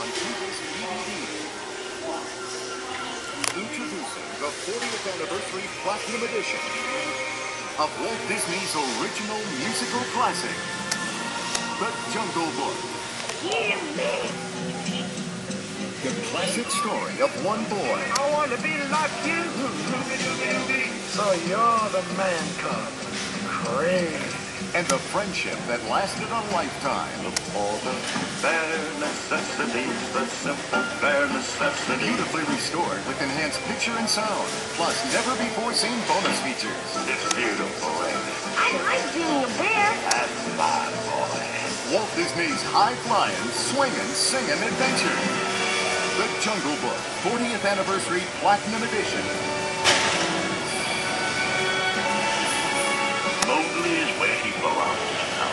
on 2-disc DVD. Introducing the 40th Anniversary Platinum Edition of Walt Disney's original musical classic, The Jungle Book. The classic story of one boy. I want to be like you. So you're the man cub. Great. And the friendship that lasted a lifetime. All the bare necessities, the simple bare necessities. Beautifully restored with enhanced picture and sound, plus never-before-seen bonus features. It's beautiful, ain't it? I like being a bear. That's my boy. Walt Disney's high-flying, swinging, singing adventure. The Jungle Book, 40th Anniversary Platinum Edition. Mowgli is where he belongs now.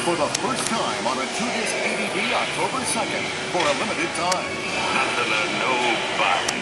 For the first time on a 2-disc DVD October 2nd, for a limited time. Nothing or nobody